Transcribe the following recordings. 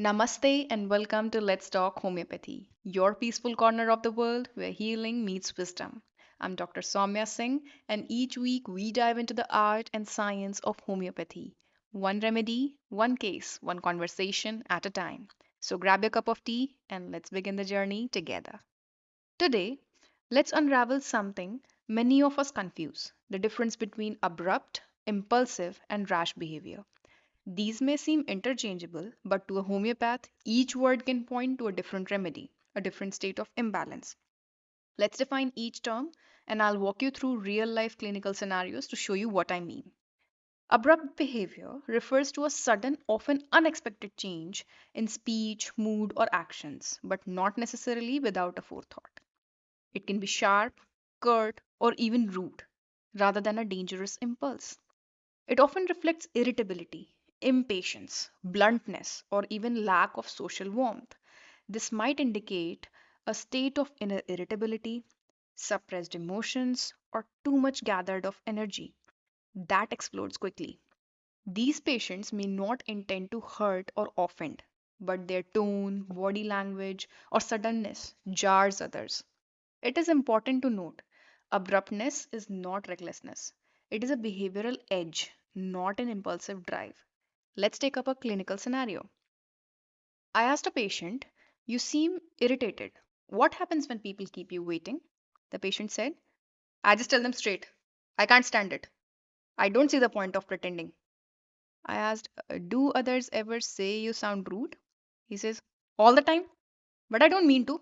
Namaste and welcome to Let's Talk Homeopathy, your peaceful corner of the world where healing meets wisdom. I'm Dr. Soumya Singh, and each week we dive into the art and science of homeopathy. One remedy, one case, one conversation at a time. So grab your cup of tea and let's begin the journey together. Today, let's unravel something many of us confuse the difference between abrupt, impulsive, and rash behavior. These may seem interchangeable, but to a homeopath, each word can point to a different remedy, a different state of imbalance. Let's define each term, and I'll walk you through real life clinical scenarios to show you what I mean. Abrupt behavior refers to a sudden, often unexpected change in speech, mood, or actions, but not necessarily without a forethought. It can be sharp, curt, or even rude, rather than a dangerous impulse. It often reflects irritability, impatience, bluntness, or even lack of social warmth. This might indicate a state of inner irritability, suppressed emotions, or too much gathered of energy that explodes quickly. These patients may not intend to hurt or offend, but their tone, body language, or suddenness jars others. It is important to note abruptness is not recklessness. It is a behavioral edge, not an impulsive drive. Let's take up a clinical scenario. I asked a patient, "You seem irritated. What happens when people keep you waiting?" The patient said, "I just tell them straight. I can't stand it. I don't see the point of pretending." I asked, "Do others ever say you sound rude?" He says, "All the time, but I don't mean to.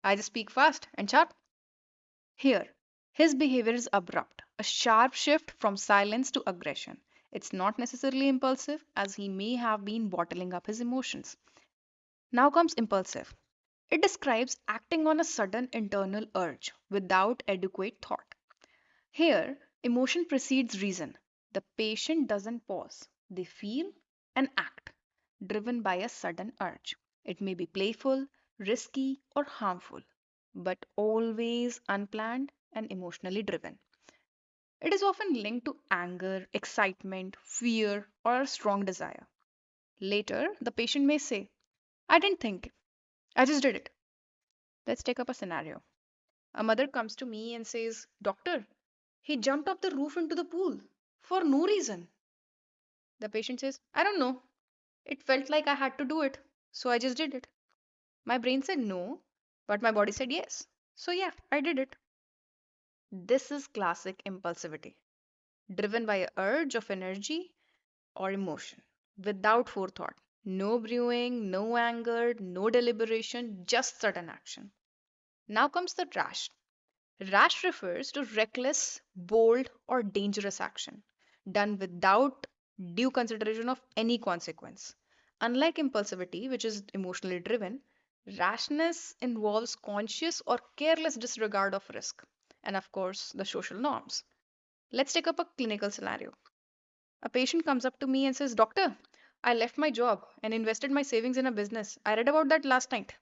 I just speak fast and sharp." Here, his behavior is abrupt, a sharp shift from silence to aggression. It's not necessarily impulsive, as he may have been bottling up his emotions. Now comes impulsive. It describes acting on a sudden internal urge without adequate thought. Here, emotion precedes reason. The patient doesn't pause, they feel and act, driven by a sudden urge. It may be playful, risky, or harmful, but always unplanned and emotionally driven. It is often linked to anger, excitement, fear, or a strong desire. Later, the patient may say, "I didn't think, I just did it." Let's take up a scenario. A mother comes to me and says, "Doctor, he jumped off the roof into the pool for no reason." The patient says, "I don't know. It felt like I had to do it, so I just did it. My brain said no, but my body said yes. So yeah, I did it." This is classic impulsivity, driven by a urge of energy or emotion, without forethought. No brewing, no anger, no deliberation, just sudden action. Now comes the rash. Rash refers to reckless, bold, or dangerous action done without due consideration of any consequence. Unlike impulsivity, which is emotionally driven, rashness involves conscious or careless disregard of risk and, of course, the social norms. Let's take up a clinical scenario. A patient comes up to me and says, "Doctor, I left my job and invested my savings in a business. I read about that last night."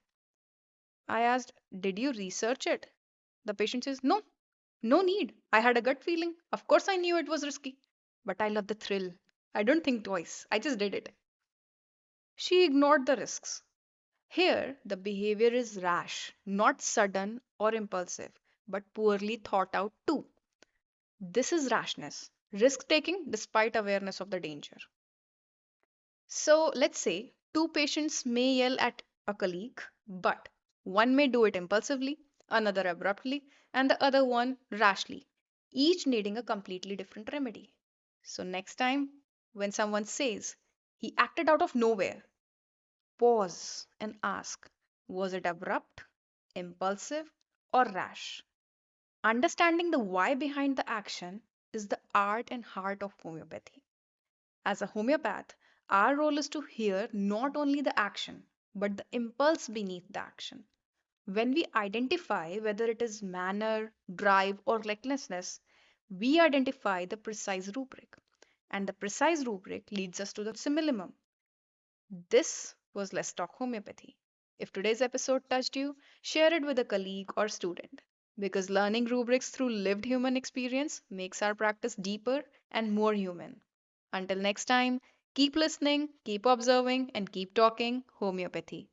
I asked, "Did you research it?" The patient says, "No, no need. I had a gut feeling. Of course, I knew it was risky. But I love the thrill. I don't think twice. I just did it." She ignored the risks. Here, the behavior is rash, not sudden or impulsive, but poorly thought out too. This is rashness, risk taking despite awareness of the danger. So let's say two patients may yell at a colleague, but one may do it impulsively, another abruptly, and the other one rashly, each needing a completely different remedy. So next time, when someone says, "He acted out of nowhere," pause and ask, was it abrupt, impulsive, or rash? Understanding the why behind the action is the art and heart of homeopathy. As a homeopath, our role is to hear not only the action, but the impulse beneath the action. When we identify whether it is manner, drive, or recklessness, we identify the precise rubric. And the precise rubric leads us to the simillimum. This was Let's Talk Homeopathy. If today's episode touched you, share it with a colleague or student. Because learning rubrics through lived human experience makes our practice deeper and more human. Until next time, Keep listening, keep observing, and keep talking homeopathy.